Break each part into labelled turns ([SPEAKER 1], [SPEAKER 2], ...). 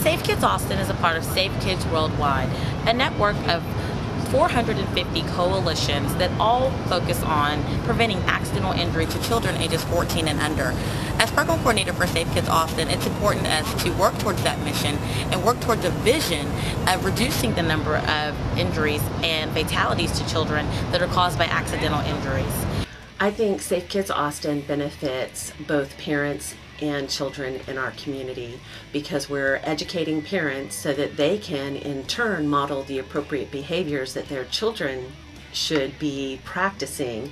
[SPEAKER 1] Safe Kids Austin is a part of Safe Kids Worldwide, a network of 450 coalitions that all focus on preventing accidental injury to children ages 14 and under. As program coordinator for Safe Kids Austin, it's important to work towards that mission and work towards a vision of reducing the number of injuries and fatalities to children that are caused by accidental injuries.
[SPEAKER 2] I think Safe Kids Austin benefits both parents and children in our community because we're educating parents so that they can in turn model the appropriate behaviors that their children should be practicing,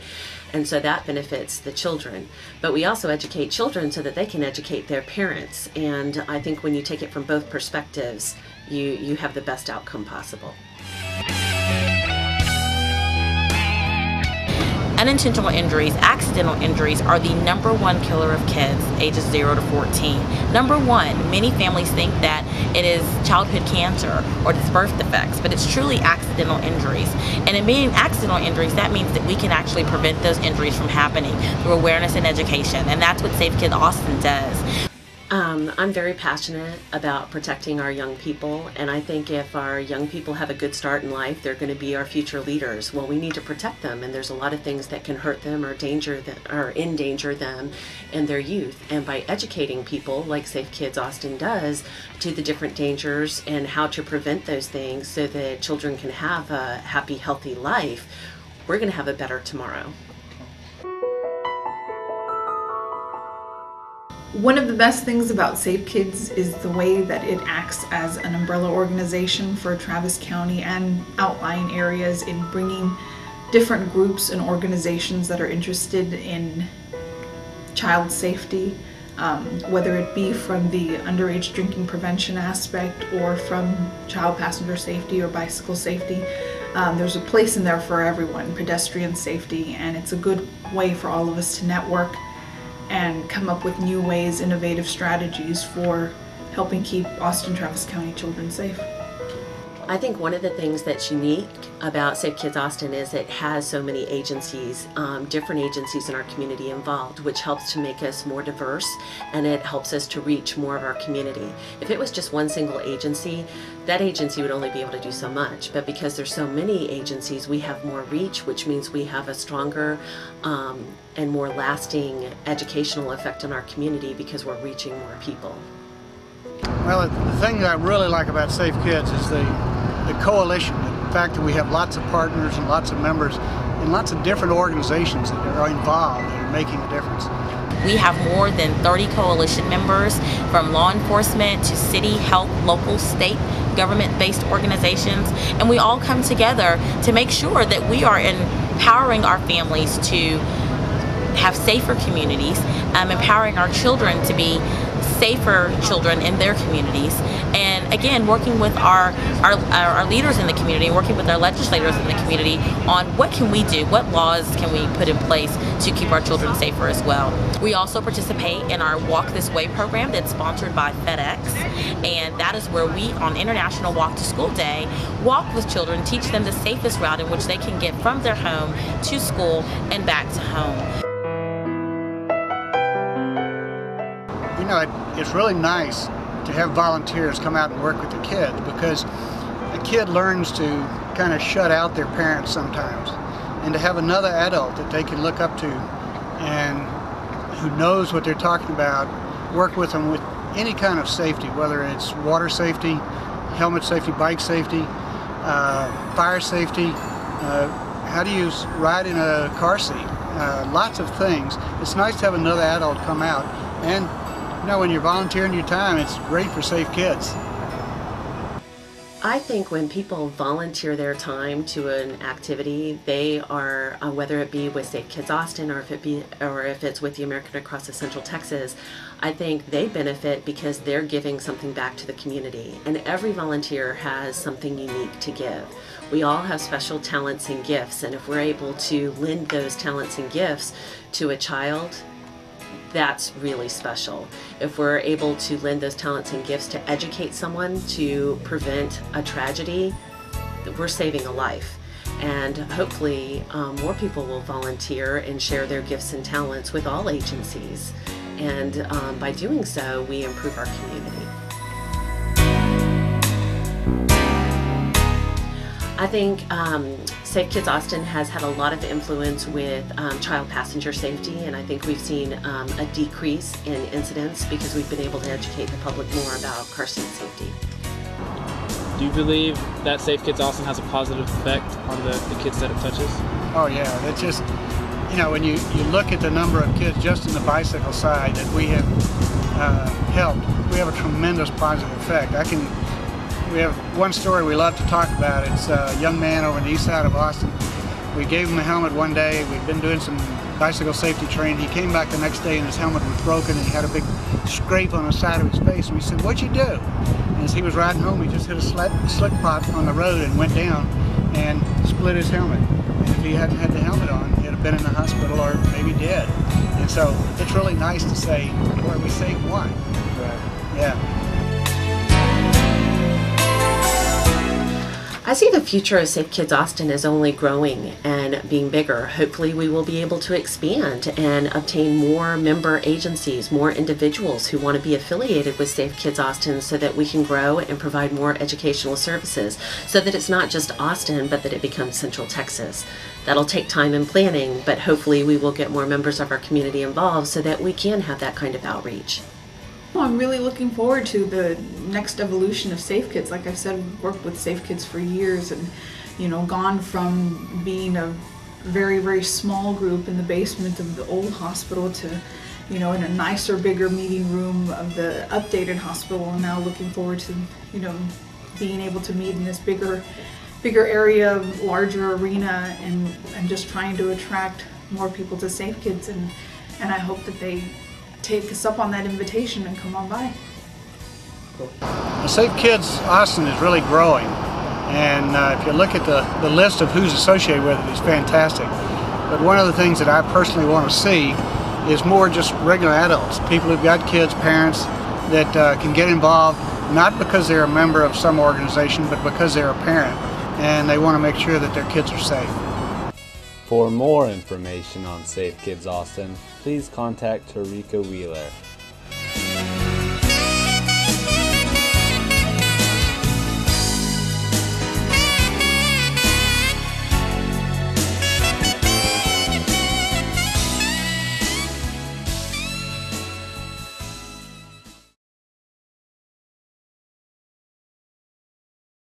[SPEAKER 2] and so that benefits the children. But we also educate children so that they can educate their parents, and I think when you take it from both perspectives, you have the best outcome possible.
[SPEAKER 1] Unintentional injuries, accidental injuries, are the #1 killer of kids ages 0 to 14. Number one, many families think that it is childhood cancer or it's birth defects, but it's truly accidental injuries. And in being accidental injuries, that means that we can actually prevent those injuries from happening through awareness and education, and that's what Safe Kids Austin does.
[SPEAKER 2] I'm very passionate about protecting our young people, and I think if our young people have a good start in life, they're going to be our future leaders. Well, we need to protect them, and there's a lot of things that can hurt them or endanger them in their youth. And by educating people, like Safe Kids Austin does, to the different dangers and how to prevent those things so that children can have a happy, healthy life, we're going to have a better tomorrow.
[SPEAKER 3] One of the best things about Safe Kids is the way that it acts as an umbrella organization for Travis County and outlying areas in bringing different groups and organizations that are interested in child safety, whether it be from the underage drinking prevention aspect or from child passenger safety or bicycle safety. There's a place in there for everyone, pedestrian safety, and it's a good way for all of us to network and come up with new ways, innovative strategies for helping keep Austin, Travis County children safe.
[SPEAKER 2] I think one of the things that's unique about Safe Kids Austin is it has so many agencies, different agencies in our community involved, which helps to make us more diverse, and it helps us to reach more of our community. If it was just one single agency, that agency would only be able to do so much, but because there's so many agencies, we have more reach, which means we have a stronger and more lasting educational effect on our community because we're reaching more people.
[SPEAKER 4] Well, the thing that I really like about Safe Kids is the coalition, the fact that we have lots of partners and lots of members and lots of different organizations that are involved and are making a difference.
[SPEAKER 1] We have more than 30 coalition members, from law enforcement to city, health, local, state, government-based organizations, and we all come together to make sure that we are empowering our families to have safer communities, empowering our children to be safer children in their communities, and again working with our leaders in the community, working with our legislators in the community on what can we do, what laws can we put in place to keep our children safer as well. We also participate in our Walk This Way program that's sponsored by FedEx, and that is where we, on International Walk to School Day, walk with children, teach them the safest route in which they can get from their home to school and back to home.
[SPEAKER 4] You know, it's really nice to have volunteers come out and work with the kids, because a kid learns to kind of shut out their parents sometimes, and to have another adult that they can look up to and who knows what they're talking about, work with them with any kind of safety, whether it's water safety, helmet safety, bike safety, fire safety, how do you ride in a car seat, lots of things. It's nice to have another adult come out, and you know, when you're volunteering your time, it's great for Safe Kids.
[SPEAKER 2] I think when people volunteer their time to an activity, they are, whether it be with Safe Kids Austin or if it's with the American Red Cross of Central Texas, I think they benefit because they're giving something back to the community. And every volunteer has something unique to give. We all have special talents and gifts, and if we're able to lend those talents and gifts to a child, that's really special. If we're able to lend those talents and gifts to educate someone to prevent a tragedy, we're saving a life. And hopefully more people will volunteer and share their gifts and talents with all agencies. And by doing so, we improve our community. I think Safe Kids Austin has had a lot of influence with child passenger safety, and I think we've seen a decrease in incidents because we've been able to educate the public more about car seat safety.
[SPEAKER 5] Do you believe that Safe Kids Austin has a positive effect on the kids that it touches?
[SPEAKER 4] Oh yeah, that's just, you know, when you look at the number of kids just in the bicycle side that we have helped, we have a tremendous positive effect. We have one story we love to talk about. It's a young man over on the east side of Austin. We gave him a helmet one day. We'd been doing some bicycle safety training. He came back the next day and his helmet was broken and he had a big scrape on the side of his face. And we said, "What'd you do?" And as he was riding home, he just hit a slick pot on the road and went down and split his helmet. And if he hadn't had the helmet on, he'd have been in the hospital or maybe dead. And so it's really nice to say, boy, we saved one.
[SPEAKER 5] Right.
[SPEAKER 4] Yeah.
[SPEAKER 2] I see the future of Safe Kids Austin as only growing and being bigger. Hopefully we will be able to expand and obtain more member agencies, more individuals who want to be affiliated with Safe Kids Austin so that we can grow and provide more educational services so that it's not just Austin but that it becomes Central Texas. That'll take time and planning, but hopefully we will get more members of our community involved so that we can have that kind of outreach.
[SPEAKER 3] Well, I'm really looking forward to the next evolution of Safe Kids. Like I've said, I've worked with Safe Kids for years and, you know, gone from being a very, very small group in the basement of the old hospital to, you know, in a nicer, bigger meeting room of the updated hospital, and now looking forward to, you know, being able to meet in this bigger area, larger arena, and just trying to attract more people to Safe Kids, and I hope that they take us up on that invitation and come on by.
[SPEAKER 4] The Safe Kids Austin is really growing, and if you look at the list of who's associated with it, it's fantastic. But one of the things that I personally want to see is more just regular adults, people who've got kids, parents that can get involved, not because they're a member of some organization, but because they're a parent and they want to make sure that their kids are safe.
[SPEAKER 6] For more information on Safe Kids Austin, please contact Tarika Wheeler